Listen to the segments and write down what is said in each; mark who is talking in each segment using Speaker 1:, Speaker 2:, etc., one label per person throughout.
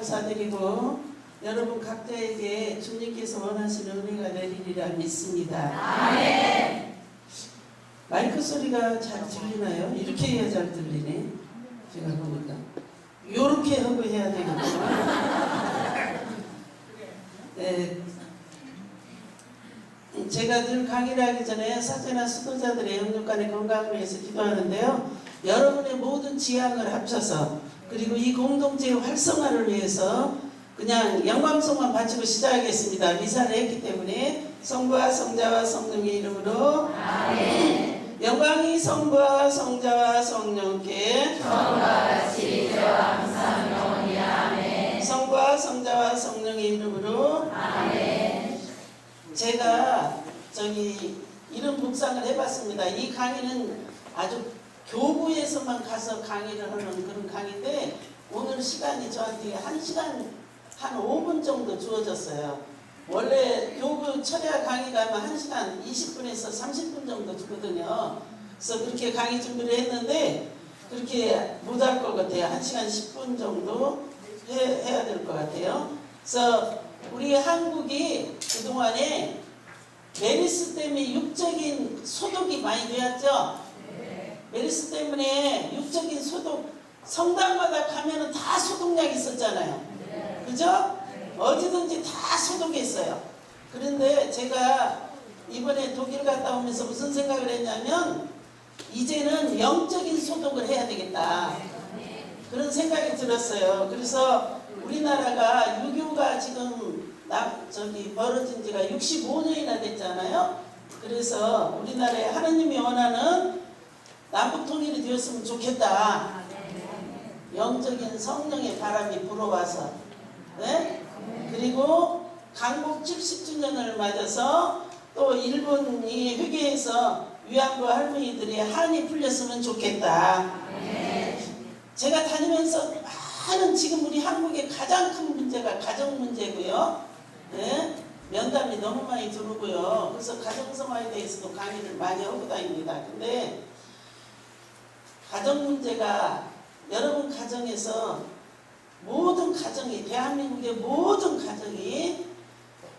Speaker 1: 감사드리고 여러분 각자에게 주님께서 원하시는 은혜가 내리리라 믿습니다.
Speaker 2: 아멘.
Speaker 1: 마이크 소리가 잘 들리나요? 이렇게 해야 잘 들리네. 제가 보니까 요렇게 하고 해야 되겠구나. 네. 제가 늘 강의를 하기 전에 사제나 수도자들의 영육간의 건강을 위해서 기도하는데요. 여러분의 모든 지향을 합쳐서 그리고 이 공동체의 활성화를 위해서 그냥 영광송만 바치고 시작하겠습니다. 미사를 했기 때문에 성부와 성자와 성령의 이름으로
Speaker 2: 아멘.
Speaker 1: 영광이 성부와 성자와 성령께
Speaker 2: 처음과 같이 이제와 항상 영원히 아멘.
Speaker 1: 성부와 성자와 성령의 이름으로
Speaker 2: 아멘.
Speaker 1: 제가 이런 묵상을 해봤습니다. 이 강의는 아주 교부에서만 가서 강의를 하는 그런 강의인데 오늘 시간이 저한테 1시간 한 5분 정도 주어졌어요. 원래 교부 철야 강의가 1시간 20분에서 30분 정도 주거든요. 그래서 그렇게 강의 준비를 했는데 그렇게 못할 것 같아요. 1시간 10분 정도 해야 될 것 같아요. 그래서 우리 한국이 그동안에 메르스 때문에 육적인 소독이 많이 되었죠. 메르스 때문에 육적인 소독, 성당마다 가면은 다 소독약 있었잖아요. 그죠? 어디든지 다 소독했어요. 그런데 제가 이번에 독일 갔다 오면서 무슨 생각을 했냐면 이제는 영적인 소독을 해야 되겠다. 그런 생각이 들었어요. 그래서 우리나라가 유교가 지금 벌어진 지가 65년이나 됐잖아요. 그래서 우리나라에 하느님이 원하는 남북 통일이 되었으면 좋겠다. 영적인 성령의 바람이 불어와서 네? 그리고 강복 70주년을 맞아서 또 일본이 회계에서 위안부 할머니들의 한이 풀렸으면 좋겠다. 제가 다니면서 많은 지금 우리 한국의 가장 큰 문제가 가정 문제고요. 네? 면담이 너무 많이 들어오고요. 그래서 가정성화에 대해서도 강의를 많이 하고 다닙니다. 근데 가정 문제가 여러분 가정에서 모든 가정이 대한민국의 모든 가정이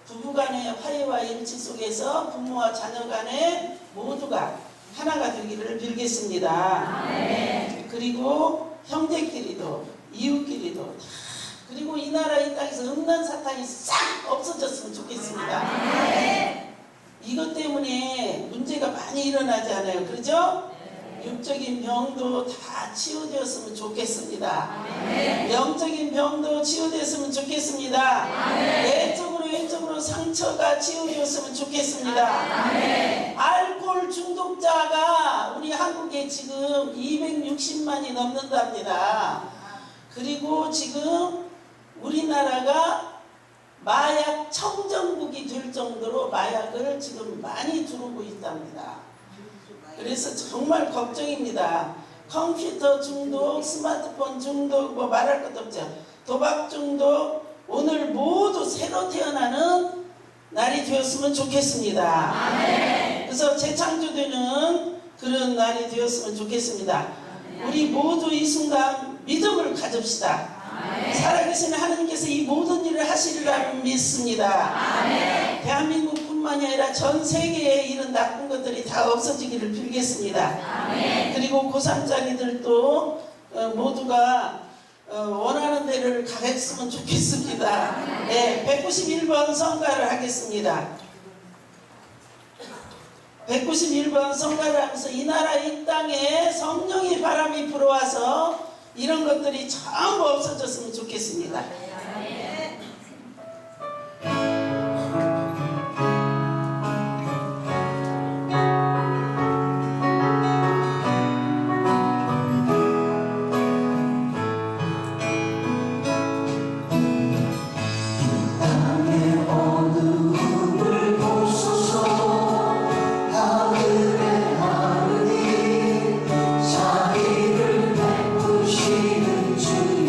Speaker 1: 부부간의 화해와 일치 속에서 부모와 자녀 간에 모두가 하나가 되기를 빌겠습니다. 아멘. 그리고 형제끼리도 이웃끼리도 다 그리고 이 나라 이 땅에서 음란 사탄이 싹 없어졌으면 좋겠습니다. 아멘. 이것 때문에 문제가 많이 일어나지 않아요. 그렇죠? 육적인 병도 다 치유되었으면 좋겠습니다. 아멘. 영적인 병도 치유되었으면 좋겠습니다. 아멘. 외적으로 상처가 치유되었으면 좋겠습니다. 아멘. 알코올 중독자가 우리 한국에 지금 260만이 넘는답니다. 그리고 지금 우리나라가 마약 청정국이 될 정도로 마약을 지금 많이 들어오고 있답니다. 그래서 정말 걱정입니다. 컴퓨터 중독, 스마트폰 중독, 뭐 말할 것도 없죠. 도박 중독, 오늘 모두 새로 태어나는 날이 되었으면 좋겠습니다. 아멘. 그래서 재창조되는 그런 날이 되었으면 좋겠습니다. 아멘. 우리 모두 이 순간 믿음을 가집시다. 아멘. 살아계신 하나님께서 이 모든 일을 하시리라 믿습니다. 아멘. 대한민국뿐만이 아니라 전 세계에 이런 나쁜 것들이 다 없어지기를 빌겠습니다. 아멘. 그리고 고3짜리들도 모두가 원하는 데를 가겠으면 좋겠습니다. 네, 191번 성가를 하겠습니다. 191번 성가를 하면서 이 나라 이 땅에 성령의 바람이 불어와서 이런 것들이 전부 없어졌으면 좋겠습니다.
Speaker 3: 주여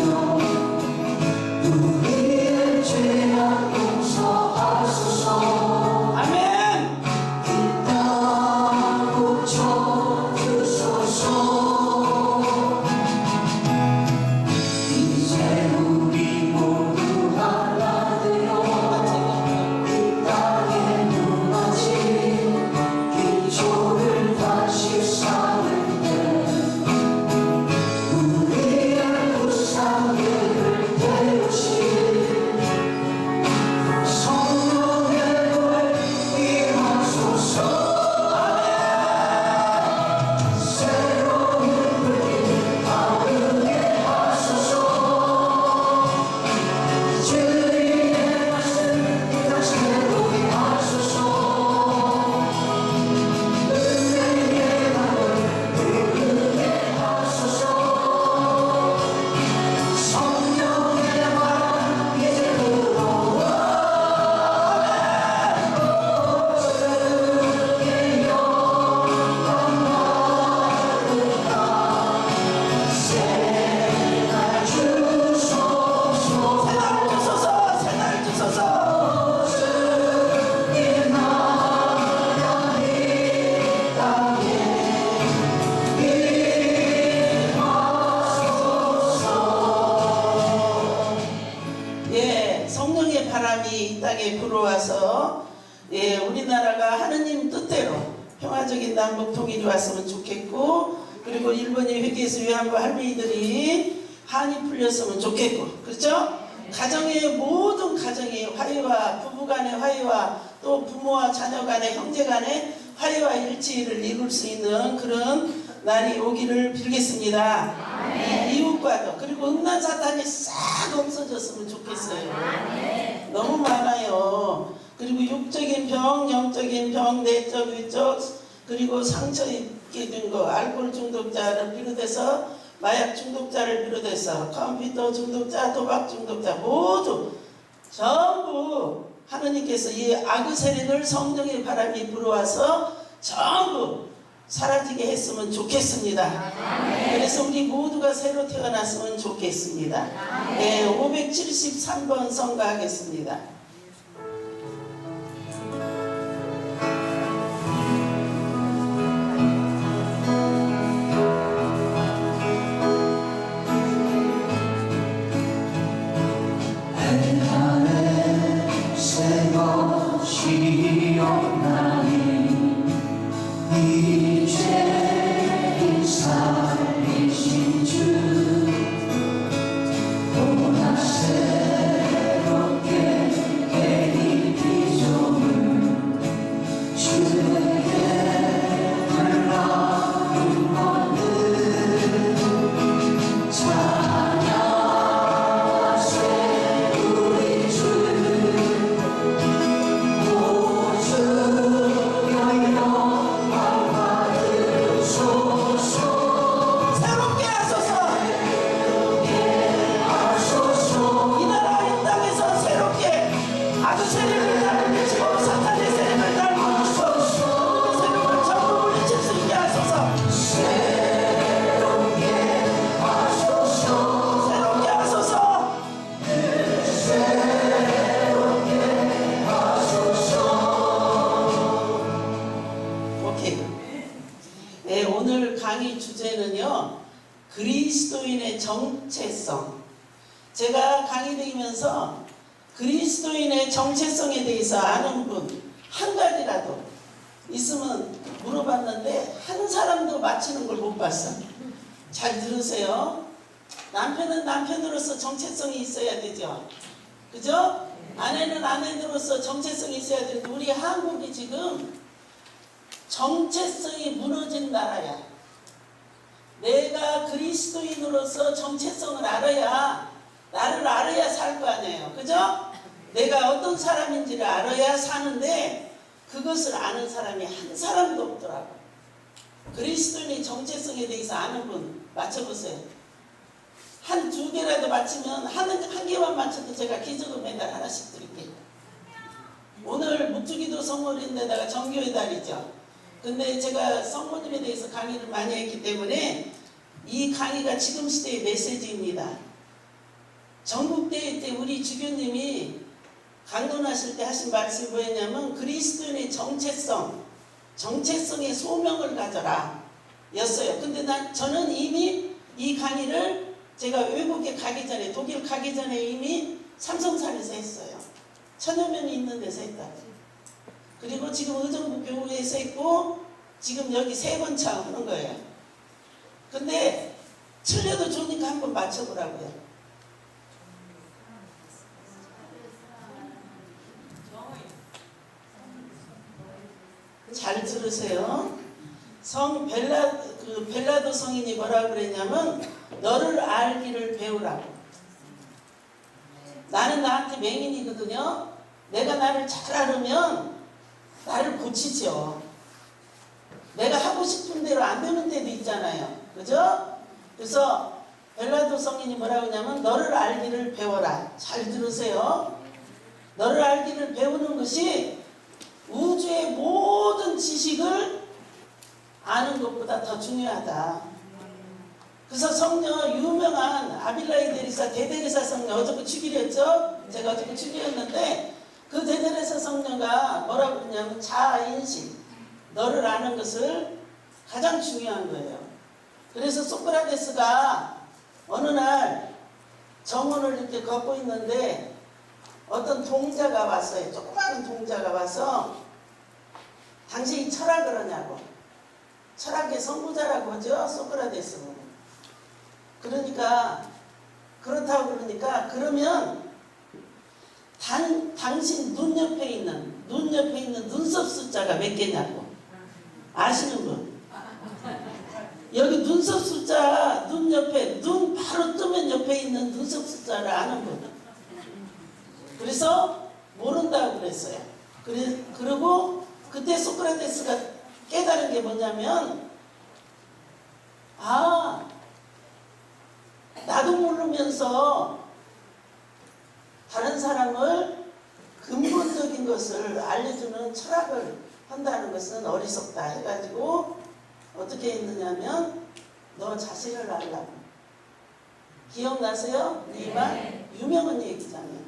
Speaker 1: 문화적인 남북 통일이 왔으면 좋겠고, 그리고 일본의 회계에서 위안부 할머니들이 한이 풀렸으면 좋겠고, 그렇죠? 가정의 모든 가정의 화해와 부부 간의 화해와 또 부모와 자녀 간의 형제 간의 화해와 일치를 이룰 수 있는 그런 날이 오기를 빌겠습니다. 이웃과도, 그리고 음란 사탄이 싹 없어졌으면 좋겠어요. 너무 많아요. 그리고 육적인 병, 영적인 병, 내적, 위적, 그리고 상처 입게 된 거, 알코올 중독자를 비롯해서 마약 중독자를 비롯해서 컴퓨터 중독자, 도박 중독자 모두 전부 하느님께서 이 악의 세력을 성령의 바람이 불어와서 전부 사라지게 했으면 좋겠습니다. 그래서 우리 모두가 새로 태어났으면 좋겠습니다. 네, 573번 성가하겠습니다. 네, 오늘 강의 주제는요, 그리스도인의 정체성. 제가 강의 드리면서 그리스도인의 정체성에 대해서 아는 분 한 가지라도 있으면 물어봤는데 한 사람도 맞히는 걸 못 봤어. 잘 들으세요. 남편은 남편으로서 정체성이 있어야 되죠. 그죠? 아내는 아내로서 정체성이 있어야 되는데 우리 한국이 지금 정체성이 무너진 나라야. 내가 그리스도인으로서 정체성을 알아야, 나를 알아야 살 거 아니에요. 그죠? 내가 어떤 사람인지를 알아야 사는데 그것을 아는 사람이 한 사람도 없더라고. 그리스도인의 정체성에 대해서 아는 분 맞춰보세요. 한 두 개라도 맞히면 한 개만 맞춰도 제가 기적의 메달 하나씩 드릴게요. 오늘 묵주기도 성월인데다가 정교의 달이죠. 근데 제가 성모님에 대해서 강의를 많이 했기 때문에 이 강의가 지금 시대의 메시지입니다. 전국대회 때 우리 주교님이 강론하실 때 하신 말씀이 뭐였냐면 그리스도인의 정체성의 소명을 가져라 였어요. 근데 저는 이미 이 강의를 제가 외국에 가기 전에, 독일 가기 전에 이미 삼성산에서 했어요. 1000여 명이 있는 데서 했다고. 그리고 지금 의정부 교회에서 했고 지금 여기 3번 차 하는 거예요. 근데 틀려도 좋으니까 한번 맞춰보라고요. 잘 들으세요. 벨라도 성인이 뭐라 그랬냐면 너를 알기를 배우라고. 나는 나한테 맹인이거든요. 내가 나를 잘 알으면 나를 고치죠. 내가 하고 싶은 대로 안 되는 데도 있잖아요. 그죠? 그래서 벨라도 성인이 뭐라고 하냐면 너를 알기를 배워라. 잘 들으세요. 너를 알기를 배우는 것이 우주의 모든 지식을 아는 것보다 더 중요하다. 그래서 성녀 유명한 아빌라이 데리사 대데레사 성녀 어저께 축일이었죠? 제가 어저께 축일이었는데 그 대데레사 성녀가 뭐라고 그러냐면 자아인식, 너를 아는 것을 가장 중요한 거예요. 그래서 소크라테스가 어느 날 정원을 이렇게 걷고 있는데 어떤 동자가 왔어요. 조그마한 동자가 와서 당신이 철학을 하냐고. 철학의 선구자라고 하죠. 소크라테스는. 그러니까 그렇다고 그러니까 그러면 당신 눈 옆에 있는 눈썹 숫자가 몇 개냐고 아시는 분? 여기 눈썹 숫자 눈 옆에 눈 바로 뜨면 옆에 있는 눈썹 숫자를 아는 분. 그래서 모른다고 그랬어요. 그리고 그때 소크라테스가 깨달은 게 뭐냐면 나도 모르면서 다른 사람을 근본적인 것을 알려주는 철학을 한다는 것은 어리석다 해가지고 어떻게 했느냐면 너 자신을 알라고. 기억나세요? 이 말? 유명한 얘기잖아요.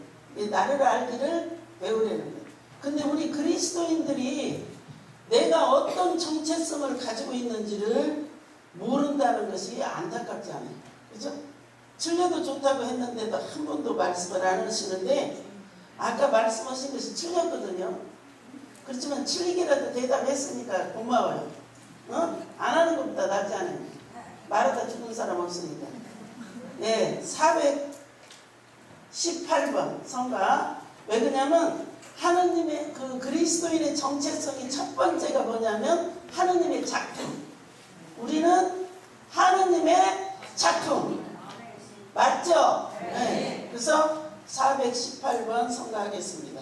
Speaker 1: 나를 알기를 배우려는 거예요. 근데 우리 그리스도인들이 내가 어떤 정체성을 가지고 있는지를 모른다는 것이 안타깝지 않아요. 그죠? 틀려도 좋다고 했는데도 한 번도 말씀을 안 하시는데 아까 말씀하신 것이 틀렸거든요. 그렇지만 틀리게라도 대답했으니까 고마워요. 안 하는 것보다 낫지 않아요. 말하다 죽은 사람 없으니까. 네, 418번 성가. 왜 그러냐면 하느님의 그 그리스도인의 정체성이 첫 번째가 뭐냐면 하느님의 작품. 우리는 하느님의 작품. 맞죠? 네. 그래서 418번 성가하겠습니다.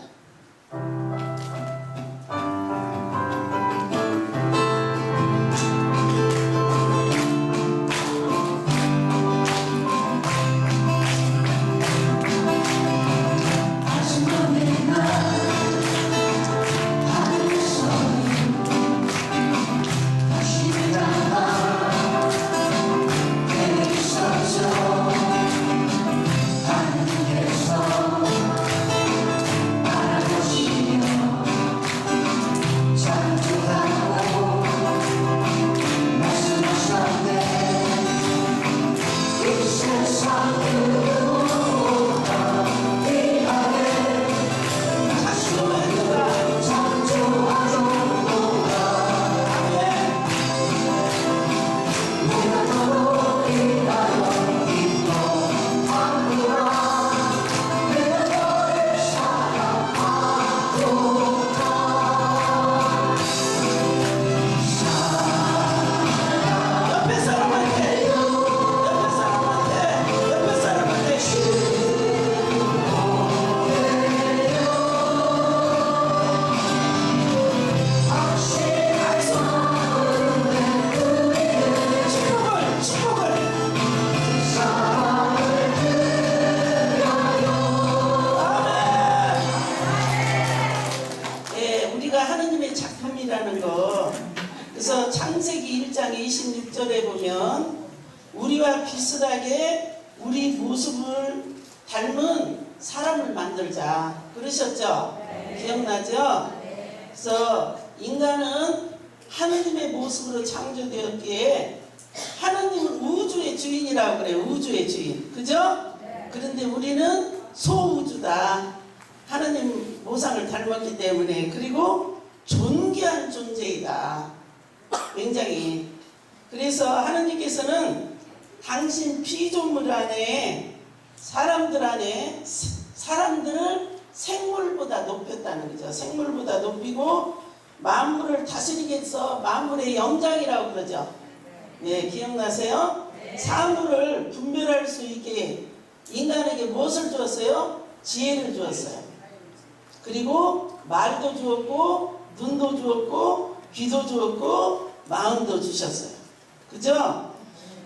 Speaker 1: 그래서 창세기 1장 26절에 보면 우리와 비슷하게 우리 모습을 닮은 사람을 만들자 그러셨죠? 네. 기억나죠? 네. 그래서 인간은 하느님의 모습으로 창조되었기에 하느님은 우주의 주인이라고 그래요. 우주의 주인. 그죠? 네. 그런데 우리는 소우주다. 하느님 모상을 닮았기 때문에. 그리고 존귀한 존재이다. 굉장히. 그래서 하느님께서는 당신 피조물 안에 사람들을 생물보다 높였다는 거죠. 생물보다 높이고 만물을 다스리겠어. 만물의 영장이라고 그러죠. 네, 기억나세요? 네. 사물을 분별할 수 있게 인간에게 무엇을 주었어요? 지혜를 주었어요. 그리고 말도 주었고 눈도 주었고 귀도 주었고 마음도 주셨어요. 그죠?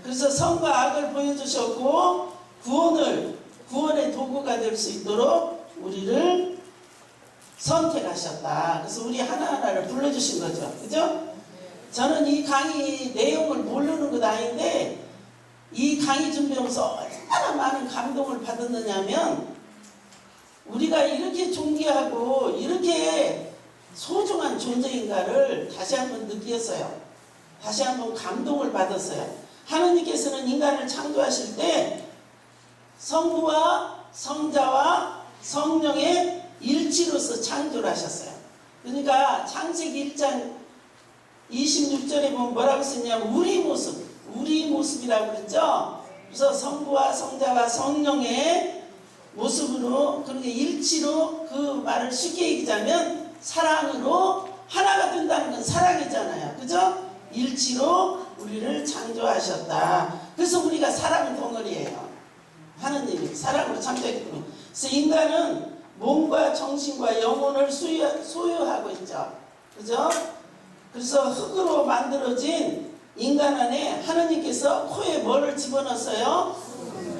Speaker 1: 그래서 선과 악을 보여주셨고 구원의 도구가 될 수 있도록 우리를 선택하셨다. 그래서 우리 하나하나를 불러주신 거죠. 그죠? 저는 이 강의 내용을 모르는 것 아닌데 이 강의 준비하면서 얼마나 많은 감동을 받았느냐면 우리가 이렇게 존귀하고 이렇게 소중한 존재인가를 다시 한번 느꼈어요. 다시 한번 감동을 받았어요. 하느님께서는 인간을 창조하실 때 성부와 성자와 성령의 일치로서 창조를 하셨어요. 그러니까 창세기 1장 26절에 보면 뭐라고 썼냐면 우리 모습이라고 그랬죠. 그래서 성부와 성자와 성령의 모습으로 그렇게 일치로 그 말을 쉽게 얘기하자면 사랑으로 하나가 된다는 건 사랑이잖아요. 그죠? 일치로 우리를 창조하셨다. 그래서 우리가 사랑 덩어리예요. 하느님이 사랑으로 창조했기 때문에. 그래서 인간은 몸과 정신과 영혼을 소유하고 있죠. 그죠? 그래서 흙으로 만들어진 인간 안에 하느님께서 코에 뭐를 집어넣었어요?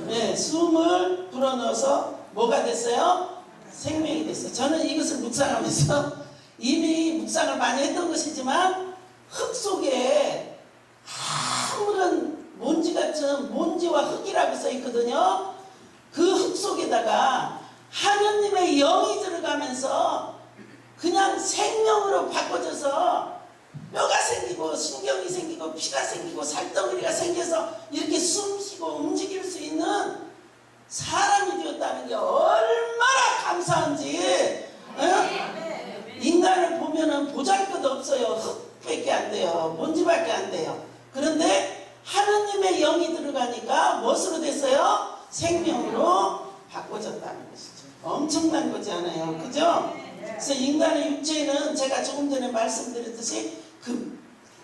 Speaker 1: 네, 숨을 불어넣어서 뭐가 됐어요? 생명이 됐어요. 저는 이것을 묵상하면서 이미 묵상을 많이 했던 것이지만 흙 속에 아무런 먼지 같은 먼지와 흙이라고 써 있거든요. 그 흙 속에다가 하느님의 영이 들어가면서 그냥 생명으로 바꿔져서 뼈가 생기고 신경이 생기고 피가 생기고 살덩어리가 생겨서 이렇게 숨쉬고 움직일 수 있는 사람이 되었다는 게 얼마나 감사한지. 인간을 보면은 보잘것 없어요. 흙밖에 안 돼요. 먼지밖에 안 돼요. 그런데 하느님의 영이 들어가니까 무엇으로 됐어요? 생명으로 바꿔졌다는 것이죠. 엄청난 거지 않아요? 그죠? 그래서 인간의 육체는 제가 조금 전에 말씀드렸듯이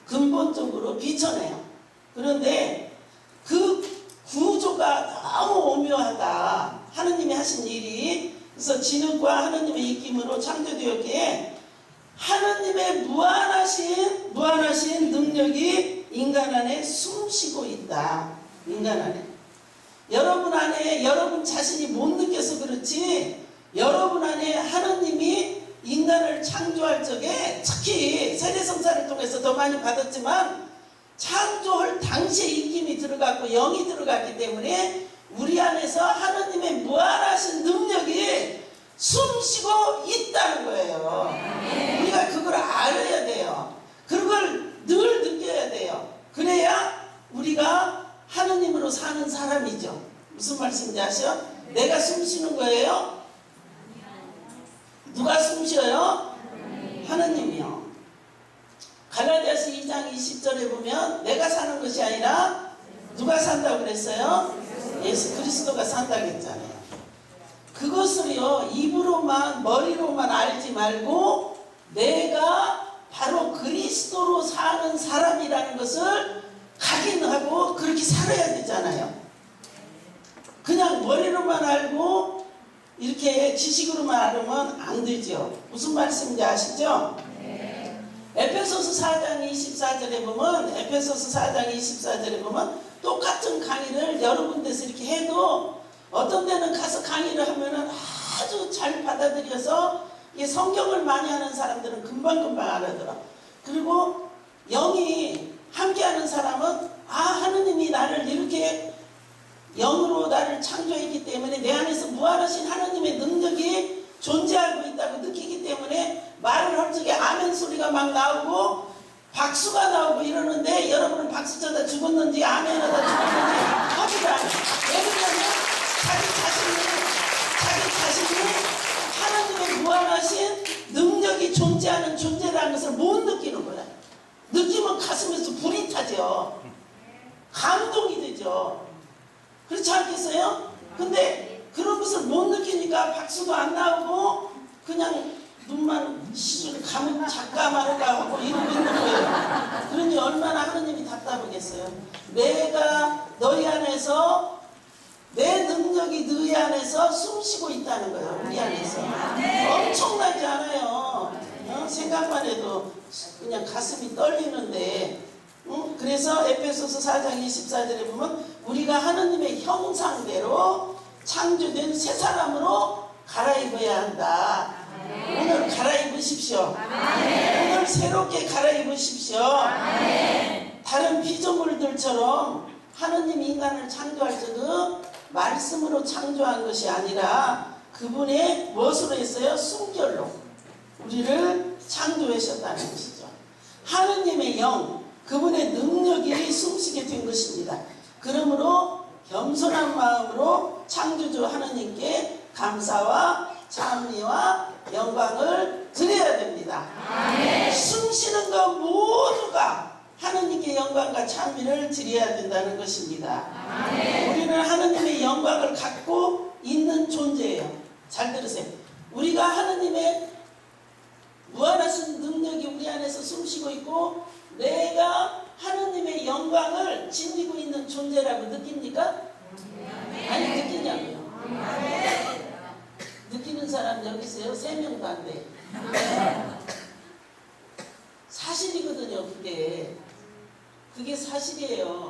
Speaker 1: 근본적으로 비천해요. 그런데 그 구조가 너무 오묘하다. 하느님이 하신 일이. 그래서 진흙과 하느님의 입김으로 창조되었기에 하느님의 무한하신 능력이 인간 안에 숨쉬고 있다. 인간 안에. 여러분 안에 여러분 자신이 못 느껴서 그렇지 여러분 안에 하느님이 인간을 창조할 적에 특히 세대성사를 통해서 더 많이 받았지만 창조할 당시에 입김이 들어갔고 영이 들어갔기 때문에 우리 안에서 하느님의 무한하신 능력이 숨쉬고 있다는 거예요. 우리가 그걸 알아야 돼요. 그걸 늘 느껴야 돼요. 그래야 우리가 하느님으로 사는 사람이죠. 무슨 말씀인지 아셔? 내가 숨쉬는 거예요? 누가 숨쉬어요? 하느님이요. 갈라디아서 2장 20절에 보면 내가 사는 것이 아니라 누가 산다고 그랬어요? 예수 그리스도가 산다고 했잖아요. 그것을요 입으로만 머리로만 알지 말고 내가 바로 그리스도로 사는 사람이라는 것을 각인하고 그렇게 살아야 되잖아요. 그냥 머리로만 알고 이렇게 지식으로만 알으면 안 되죠. 무슨 말씀인지 아시죠? 에페소서 4장 24절에 보면 똑같은 강의를 여러 군데서 이렇게 해도 어떤 데는 가서 강의를 하면은 아주 잘 받아들여서 이게 성경을 많이 하는 사람들은 금방금방 알아들어. 그리고 영이 함께하는 사람은 하느님이 나를 이렇게 영으로 나를 창조했기 때문에 내 안에서 무한하신 하느님의 능력이 존재하고 있다고 느끼기 때문에 말을 할 적에 아멘 소리가 막 나오고 박수가 나오고 이러는데 여러분은 박수 쳐다 죽었는지 아멘 하다 죽었는지 하지도 않아요. 왜냐하면 자기 자신이 하나님의 무한하신 능력이 존재하는 존재라는 것을 못 느끼는 거야. 느끼면 가슴에서 불이 타죠. 감동이 되죠. 그렇지 않겠어요? 근데 그런 것을 못 느끼니까 박수도 안 나오고 그냥 눈만 시술 가면 작가 말을까 하고 이러고 있는 거예요. 그러니 얼마나 하느님이 답답하겠어요. 내가 너희 안에서 내 능력이 너희 안에서 숨쉬고 있다는 거예요. 우리 안에서. 엄청나지 않아요. 생각만 해도 그냥 가슴이 떨리는데 그래서 에페소서 4장 24절에 보면 우리가 하느님의 형상대로 창조된 새 사람으로 갈아입어야 한다. 오늘 갈아입으십시오. 오늘 새롭게 갈아입으십시오. 다른 피조물들처럼 하느님 인간을 창조할 때도 말씀으로 창조한 것이 아니라 그분의 무엇으로 했어요? 숨결로 우리를 창조하셨다는 것이죠. 하느님의 영, 그분의 능력이 숨쉬게 된 것입니다. 그러므로 겸손한 마음으로 창조주 하느님께 감사와 찬미와 영광을 드려야 됩니다. 숨쉬는 것 모두가 하느님께 영광과 찬미를 드려야 된다는 것입니다. 우리는 하느님의 영광을 갖고 있는 존재예요. 잘 들으세요. 우리가 하느님의 무한하신 능력이 우리 안에서 숨쉬고 있고 내가 하느님의 영광을 지니고 있는 존재라고 느낍니까? 아니, 느끼냐고요? 느끼는 사람 여기 있어요? 3명도 안 돼. 사실이거든요. 그게 사실이에요.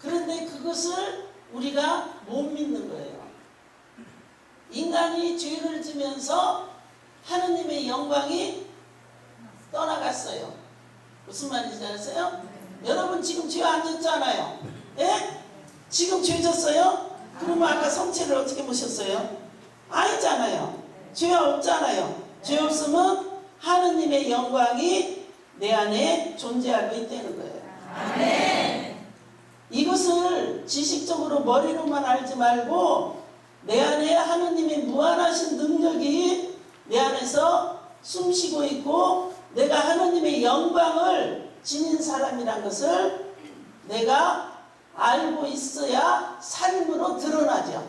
Speaker 1: 그런데 그것을 우리가 못 믿는 거예요. 인간이 죄를 지면서 하느님의 영광이 떠나갔어요. 무슨 말인지 아세요? 여러분 지금 죄 안 졌잖아요. 예? 지금 죄 졌어요? 그러면 아까 성체를 어떻게 모셨어요? 아니잖아요. 죄 없잖아요. 죄 없으면 하느님의 영광이 내 안에 존재하고 있다는 거예요. 아멘. 이것을 지식적으로 머리로만 알지 말고 내 안에 하느님의 무한하신 능력이 내 안에서 숨쉬고 있고 내가 하느님의 영광을 지닌 사람이란 것을 내가 알고 있어야 삶으로 드러나죠.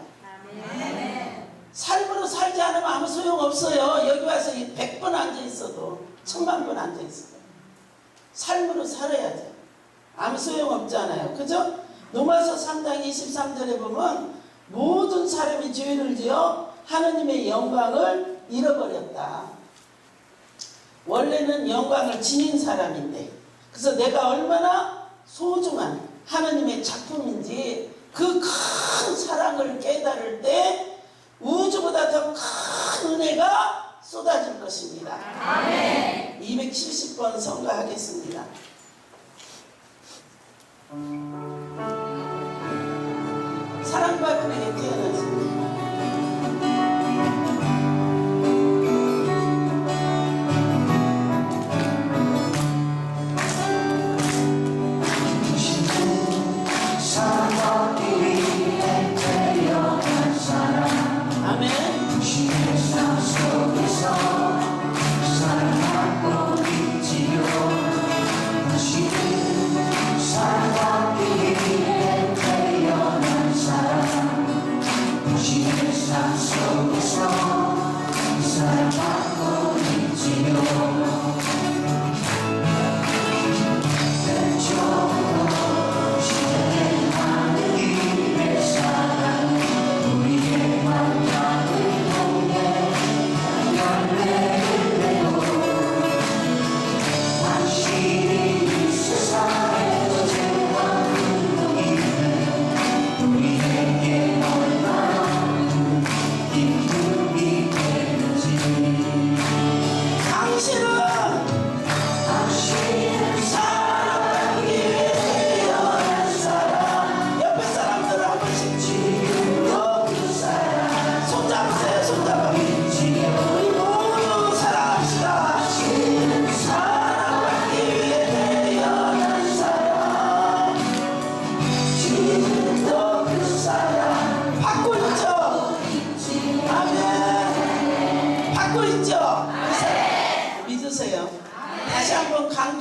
Speaker 1: 아멘. 삶으로 살지 않으면 아무 소용없어요. 여기 와서 100번 앉아있어도 1000만 번 앉아있어도 삶으로 살아야죠. 아무 소용없잖아요. 그죠? 로마서 3장 23절에 보면 모든 사람이 죄를 지어 하느님의 영광을 잃어버렸다. 원래는 영광을 지닌 사람인데 그래서 내가 얼마나 소중한 하느님의 작품인지 그 큰 사랑을 깨달을 때 우주보다 더 큰 은혜가 쏟아질 것입니다. 아멘. 270번 성가하겠습니다. 사랑받은 에게 태어났습니다.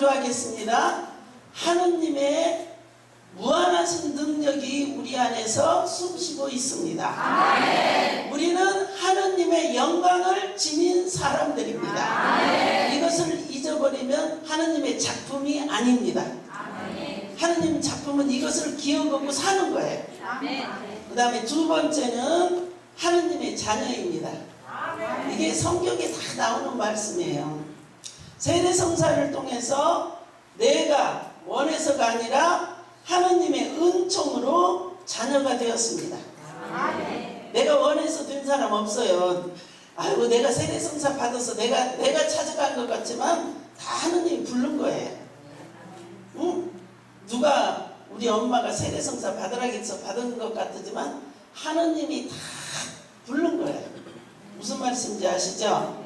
Speaker 1: 강조하겠습니다. 하느님의 무한하신 능력이 우리 안에서 숨쉬고 있습니다. 아멘. 우리는 하느님의 영광을 지닌 사람들입니다. 아멘. 이것을 잊어버리면 하느님의 작품이 아닙니다. 아멘. 하느님 작품은 이것을 기억하고 사는 거예요. 그 다음에 두 번째는 하느님의 자녀입니다. 아멘. 이게 성경에 다 나오는 말씀이에요. 세례성사를 통해서 내가 원해서가 아니라 하느님의 은총으로 자녀가 되었습니다. 내가 원해서 된 사람 없어요. 아이고 내가 세례성사 받아서 내가 찾아간 것 같지만 다 하느님이 부른 거예요. 응? 누가 우리 엄마가 세례성사 받으라고 해서 받은 것 같지만 하느님이 다 부른 거예요. 무슨 말씀인지 아시죠?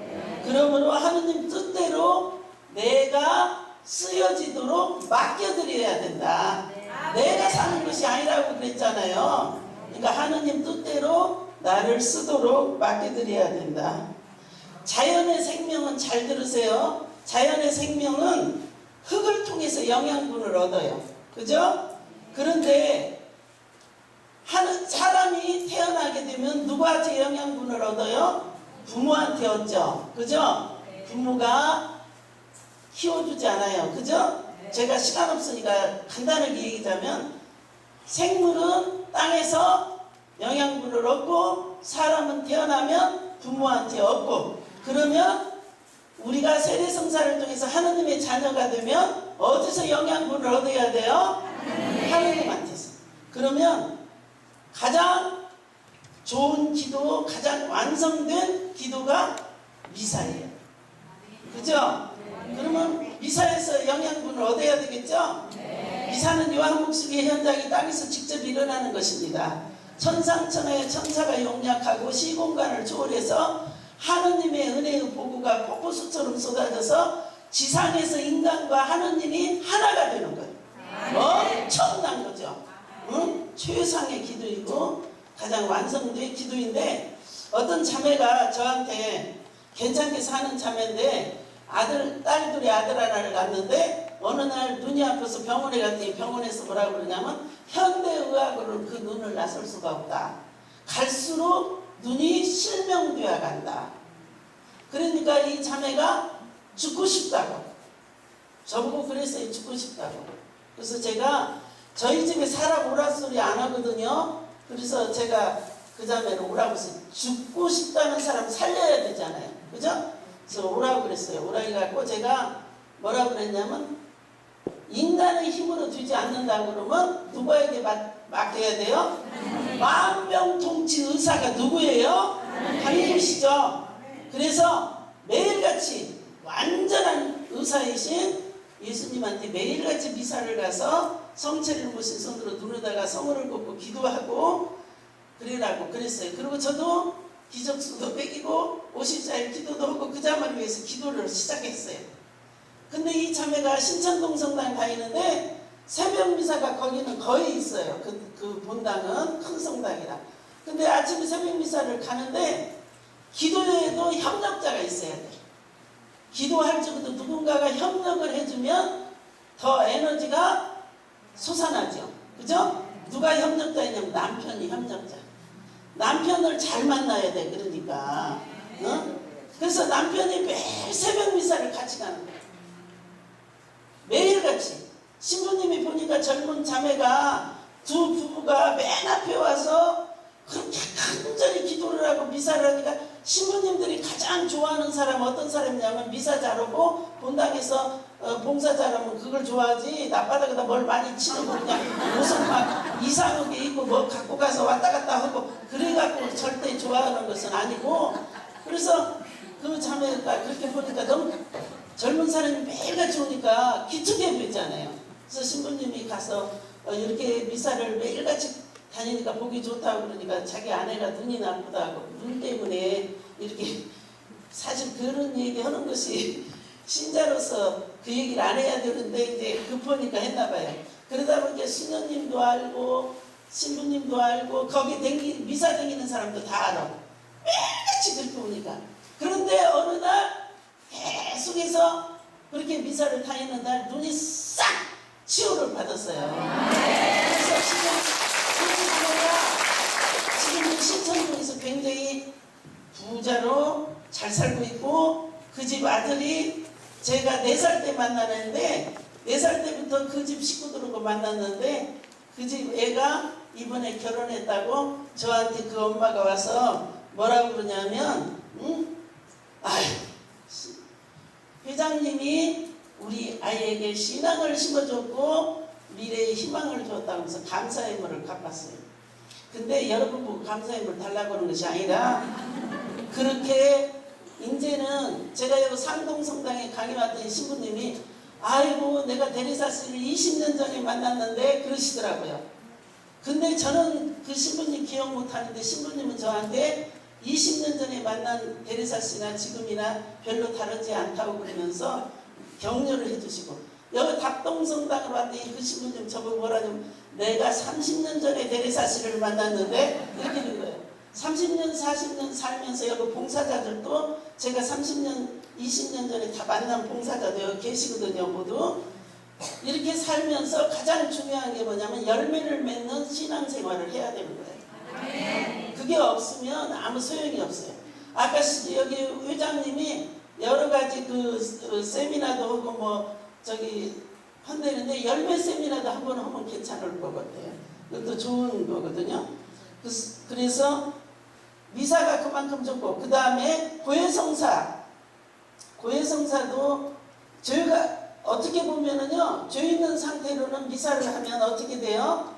Speaker 1: 그러므로 하느님 뜻대로 내가 쓰여지도록 맡겨드려야 된다. 내가 사는 것이 아니라고 그랬잖아요. 그러니까 하느님 뜻대로 나를 쓰도록 맡겨드려야 된다. 자연의 생명은, 잘 들으세요. 자연의 생명은 흙을 통해서 영양분을 얻어요. 그죠? 그런데 사람이 태어나게 되면 누구한테 영양분을 얻어요? 부모한테 얻죠. 그죠? 부모가 키워주지 않아요. 그죠? 제가 시간 없으니까 간단하게 얘기하자면, 생물은 땅에서 영양분을 얻고 사람은 태어나면 부모한테 얻고, 그러면 우리가 세례성사를 통해서 하느님의 자녀가 되면 어디서 영양분을 얻어야 돼요? 하느님한테서. 그러면 가장 좋은 기도, 가장 완성된 기도가 미사예요. 그죠? 그러면 미사에서 영양분을 얻어야 되겠죠? 미사는 요한 목수기의 현장이 땅에서 직접 일어나는 것입니다. 천상천하의 천사가 용약하고 시공간을 초월해서 하느님의 은혜의 보고가 폭포수처럼 쏟아져서 지상에서 인간과 하느님이 하나가 되는 거예요. 엄청난 거죠. 응? 최상의 기도이고 가장 완성된 기도인데, 어떤 자매가 저한테, 괜찮게 사는 자매인데 딸들이 아들 하나를 낳았는데 어느 날 눈이 아파서 병원에 갔더니 병원에서 뭐라고 그러냐면, 현대의학으로는 그 눈을 나설 수가 없다. 갈수록 눈이 실명되어 간다. 그러니까 이 자매가 죽고 싶다고 저보고 그랬어요. 죽고 싶다고. 그래서 제가 저희 집에 사람 오라 소리 안 하거든요. 그래서 제가 그 자매를 오라고 해서, 죽고 싶다는 사람 살려야 되잖아요. 그죠? 그래서 오라고 그랬어요. 오라고 해갖고 제가 뭐라고 그랬냐면, 인간의 힘으로 되지 않는다고 그러면 누구에게 맡겨야 돼요? 만병통치 의사가 누구예요? 하나님이시죠. 그래서 매일같이 완전한 의사이신 예수님한테 매일같이 미사를 가서 성체를 모신 손으로 눈에다가 성호를 걷고 기도하고 그러라고 그랬어요. 그리고 저도 기적수도 먹이고 50자일 기도도 하고 그 자매를 위해서 기도를 시작했어요. 근데 이 자매가 신천동 성당 다니는데 새벽 미사가 거기는 거의 있어요. 그 본당은 큰 성당이라. 근데 아침에 새벽 미사를 가는데 기도에도 협력자가 있어야 돼. 기도할 적에도 누군가가 협력을 해주면 더 에너지가 솟아나죠. 그죠? 누가 협력자냐면 남편이 협력자. 남편을 잘 만나야 돼. 그러니까 그래서 남편이 매일 새벽 미사를 같이 가는 거예요. 매일같이. 신부님이 보니까 젊은 자매가 두 부부가 맨 앞에 와서 그렇게 간절히 기도를 하고 미사를 하니까, 신부님들이 가장 좋아하는 사람 어떤 사람이냐면, 미사 잘하고 본당에서 봉사 잘하면 그걸 좋아하지, 낮바닥에다 뭘 많이 치는 거 그냥 무슨 막 이상하게 입고 뭐 갖고 가서 왔다 갔다 하고 그래갖고 절대 좋아하는 것은 아니고. 그래서 그 자매가 그렇게 보니까 너무 젊은 사람이 매일같이 오니까 기특해 보이잖아요. 그래서 신부님이 가서 이렇게 미사를 매일같이 다니니까 보기 좋다고 그러니까 자기 아내가 눈이 나쁘다고, 눈 때문에 이렇게, 사실 그런 얘기 하는 것이 신자로서 그 얘기를 안 해야 되는데 이제 급하니까 했나 봐요. 그러다 보니까 수녀님도 알고 신부님도 알고 거기 미사 다니는 사람도 다 알아. 매일같이 그렇게 오니까. 그런데 어느 날 계속해서 그렇게 미사를 다니는 날 눈이 싹 치유를 받았어요. 그래서 지금 신천동에서 굉장히 부자로 잘 살고 있고, 그 집 아들이 제가 4살 때 만나는데 4살 때부터 그 집 식구들하고 만났는데, 그 집 애가 이번에 결혼했다고 저한테 그 엄마가 와서 뭐라고 그러냐면, 아유, 회장님이 우리 아이에게 신앙을 심어줬고 미래의 희망을 줬다고 해서 감사의 물을 갚았어요. 근데 여러분 보고 감사의 물 달라고 하는 것이 아니라, 그렇게 이제는 제가 여기 상동성당에 강의 왔더니 신부님이, 아이고 내가 대리사씨를 20년 전에 만났는데 그러시더라고요. 근데 저는 그 신부님 기억 못하는데, 신부님은 저한테 20년 전에 만난 대리사씨나 지금이나 별로 다르지 않다고 그러면서 격려를 해주시고, 여기 답동성당으로 왔더니 그 신부님 저보고 뭐라냐면, 내가 30년 전에 대리사씨를 만났는데 이렇게 된 거예요. 30년, 40년 살면서 여기 봉사자들도 제가 30년, 20년 전에 다 만난 봉사자도 여기 계시거든요, 모두. 이렇게 살면서 가장 중요한 게 뭐냐면 열매를 맺는 신앙생활을 해야 되는 거예요. 그게 없으면 아무 소용이 없어요. 아까 여기 회장님이 여러 가지 그 세미나도 하고 뭐 저기 한다는데 열매 세미나도 한번 하면 괜찮을 것 같아요. 그것도 좋은 거거든요. 그래서 미사가 그만큼 좋고, 그 다음에 고해성사도 저희가 어떻게 보면은요, 죄 있는 상태로는 미사를 하면 어떻게 돼요?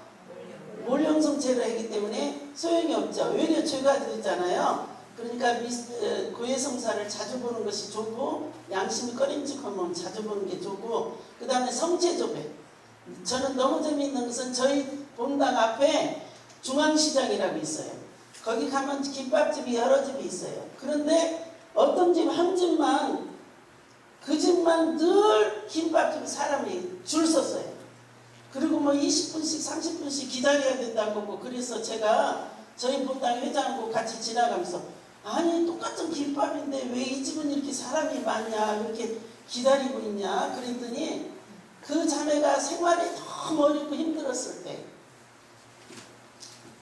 Speaker 1: 몰령성체를 하기 때문에 소용이 없죠. 오히려 죄가 되잖아요. 그러니까 고해성사를 자주 보는 것이 좋고, 양심이 꺼림직하면 자주 보는 게 좋고, 그 다음에 성체조배. 저는 너무 재미있는 것은 저희 본당 앞에 중앙시장이라고 있어요. 거기 가면 김밥집이 여러 집이 있어요. 그런데 어떤 집 한 집만, 그 집만 늘 김밥집 사람이 줄 섰어요. 그리고 뭐 20분씩 30분씩 기다려야 된다고 하고, 그래서 제가 저희 본당 회장하고 같이 지나가면서 아니 똑같은 김밥인데 왜 이 집은 이렇게 사람이 많냐, 이렇게 기다리고 있냐 그랬더니 그 자매가 생활이 너무 어렵고 힘들었을 때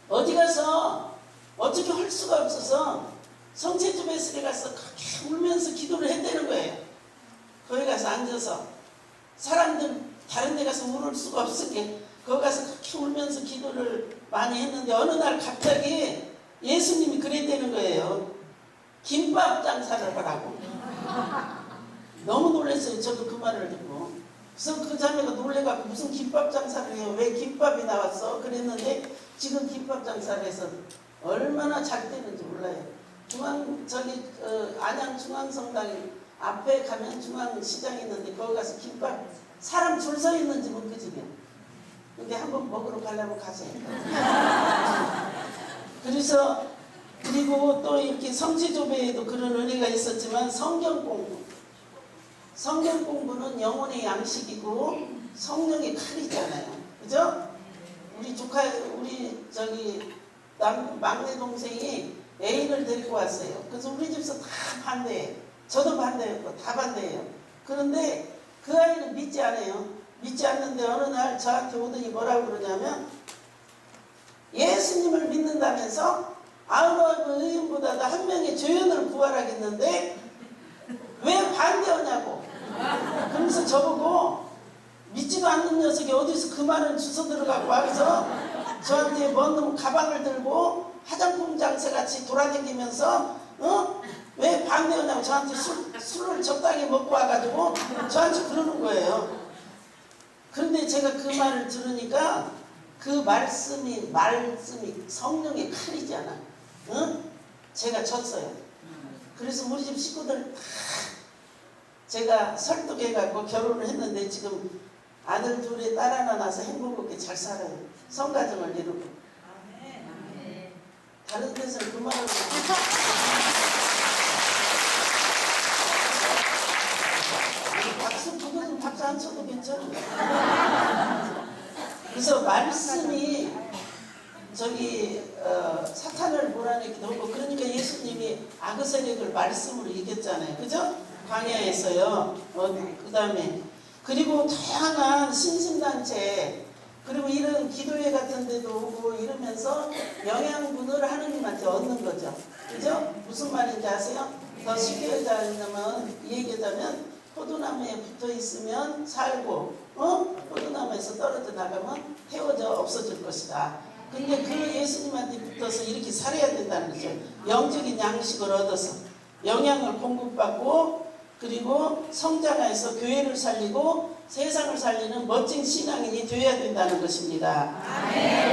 Speaker 1: 어디 가서 어떻게 할 수가 없어서 성체주베스에 가서 그렇게 울면서 기도를 했다는 거예요. 거기 가서 앉아서 사람들 다른 데 가서 울을 수가 없었게 거기 가서 그렇게 울면서 기도를 많이 했는데 어느 날 갑자기 예수님이 그랬다는 거예요. 김밥 장사를 하라고. 너무 놀랐어요. 저도 그 말을 듣고. 그래서 그 자매가 놀래갖고 무슨 김밥 장사를 해요? 왜 김밥이 나왔어? 그랬는데 지금 김밥 장사를 해서 얼마나 잘 되는지 몰라요. 안양 중앙성당 앞에 가면 중앙시장이 있는데 거기 가서 김밥 사람 줄 서 있는 집은 그 집이에요. 근데 한번 먹으러 가려면 가세요. 그리고 또 이렇게 성지조배에도 그런 은혜가 있었지만 성경 공부는 영혼의 양식이고 성령의 칼이잖아요. 그죠? 우리 막내 동생이 애인을 데리고 왔어요. 그래서 우리 집에서 다 반대해요. 저도 반대했고 다 반대해요. 그런데 그 아이는 믿지 않아요. 믿지 않는데 어느 날 저한테 오더니 뭐라고 그러냐면 예수님을 믿는다면서 아브라함 의인보다도 한 명의 죄인을 구하라겠는데 왜 반대하냐고. 그러면서 저보고 믿지도 않는 녀석이 어디서 그 말을 주워 들어가고 와서 저한테 먼 놈 가방을 들고 화장품 장사같이 돌아다니면서 왜 반대하냐고 저한테 술을 적당히 먹고 와가지고 저한테 그러는 거예요. 그런데 제가 그 말을 들으니까 그 말씀이 성령의 칼이잖아. 제가 졌어요. 그래서 우리 집 식구들 다 제가 설득해갖고 결혼을 했는데 지금 아들 둘에 딸 하나 낳아서 행복하게 잘 살아요. 성가정을 이루고. 다른 데서는 그 말을 박수 안 쳐도 괜찮아요. 그래서 말씀이 사탄을 몰아내기도 하고, 그러니까 예수님이 악의 세력을 말씀으로 이겼잖아요. 그죠? 광야에서요. 그 다음에 그리고 다양한 신심단체, 그리고 이런 기도회 같은 데도 오고 이러면서 영양분을 하느님한테 얻는 거죠. 그죠? 무슨 말인지 아세요? 더 쉽게 얘기하자면 포도나무에 붙어 있으면 살고, 포도나무에서 떨어져 나가면 태워져 없어질 것이다. 근데 그 예수님한테 붙어서 이렇게 살아야 된다는 거죠. 영적인 양식을 얻어서 영양을 공급받고, 그리고 성장해서 교회를 살리고 세상을 살리는 멋진 신앙인이 되어야 된다는 것입니다.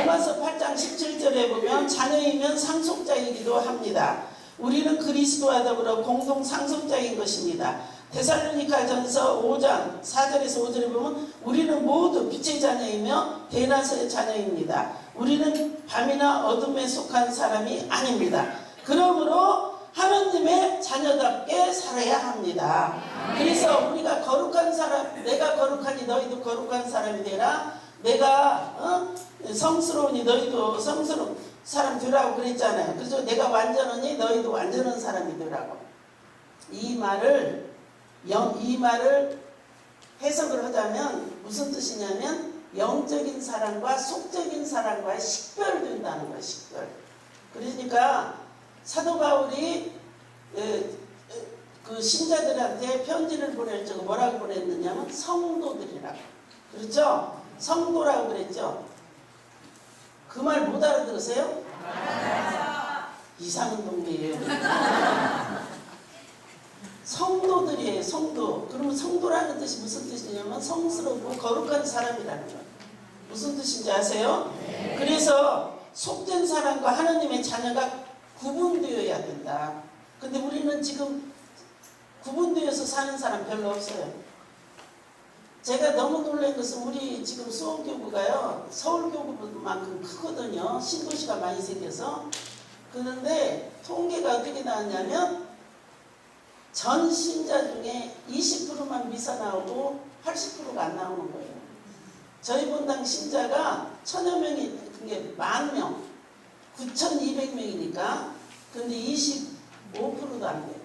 Speaker 1: 로마서 8장 17절에 보면 자녀이면 상속자이기도 합니다. 우리는 그리스도와 더불어 공동 상속자인 것입니다. 데살로니가전서 5장 4절에서 5절에 보면 우리는 모두 빛의 자녀이며 대낮의 자녀입니다. 우리는 밤이나 어둠에 속한 사람이 아닙니다. 그러므로 하나님의 자녀답게 살아야 합니다. 그래서 우리가 거룩한 사람, 내가 거룩하니 너희도 거룩한 사람이 되라. 내가 성스러우니 너희도 성스러운. 사람 되라고 그랬잖아요. 그래서 내가 완전하니 너희도 완전한 사람이 되라고. 이 말을 해석을 하자면 무슨 뜻이냐면 영적인 사람과 속적인 사람과의 식별된다는 거예요. 식별. 그러니까 사도 바울이 그 신자들한테 편지를 보낼 적에 뭐라고 보냈느냐면 성도들이라고. 그렇죠? 성도라고 그랬죠. 그 말 못 알아들으세요? 이상한 동네예요. 성도들이에요. 성도. 그러면 성도라는 뜻이 무슨 뜻이냐면 성스럽고 거룩한 사람이라는 거예요. 무슨 뜻인지 아세요?
Speaker 2: 네.
Speaker 1: 그래서 속된 사람과 하나님의 자녀가 구분되어야 된다. 근데 우리는 지금 구분되어서 사는 사람 별로 없어요. 제가 너무 놀란 것은 우리 지금 수원교구가요, 서울교구만큼 크거든요. 신도시가 많이 생겨서. 그런데 통계가 어떻게 나왔냐면 전 신자 중에 20%만 미사 나오고 80%가 안 나오는 거예요. 저희 본당 신자가 1000여 명이, 그게 10,000명, 9,200명이니까, 근데 25%도 안 돼요.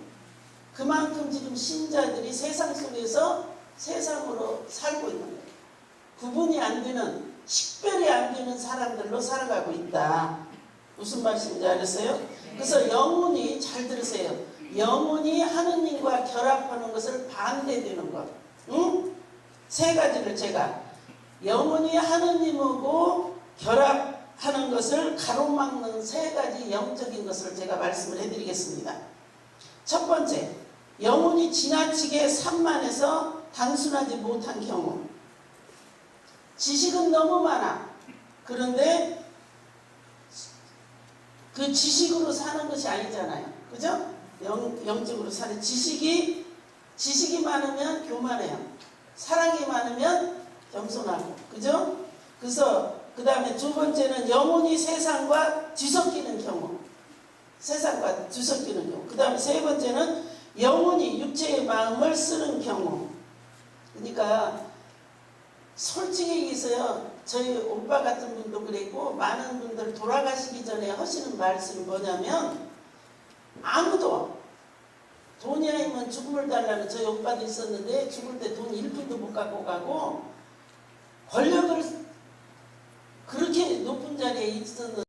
Speaker 1: 그만큼 지금 신자들이 세상 속에서 세상으로 살고 있는 거예요. 구분이 안 되는, 식별이 안 되는 사람들로 살아가고 있다. 무슨 말씀인지 알았어요? 그래서 영혼이, 잘 들으세요. 영혼이 하느님과 결합하는 것을 반대되는 것. 응? 세 가지를 제가 영혼이 하느님하고 결합하는 것을 가로막는 세 가지 영적인 것을 제가 말씀을 해드리겠습니다. 첫 번째, 영혼이 지나치게 산만해서 단순하지 못한 경우. 지식은 너무 많아. 그런데 그 지식으로 사는 것이 아니잖아요. 그죠? 영적으로 사는 지식이 많으면 교만해요. 사랑이 많으면 겸손하고. 그죠? 그래서 그 다음에 두 번째는 영혼이 세상과 뒤섞이는 경우. 세상과 뒤섞이는 경우. 그 다음에 세 번째는 영혼이 육체의 마음을 쓰는 경우. 그러니까 솔직히 얘기해서요, 저희 오빠 같은 분도 그랬고 많은 분들 돌아가시기 전에 하시는 말씀이 뭐냐면, 아무도 돈이 아니면 죽음을 달라는 저희 오빠도 있었는데 죽을 때 돈 1푼도 못 갖고 가고 권력을 그렇게 높은 자리에 있었는데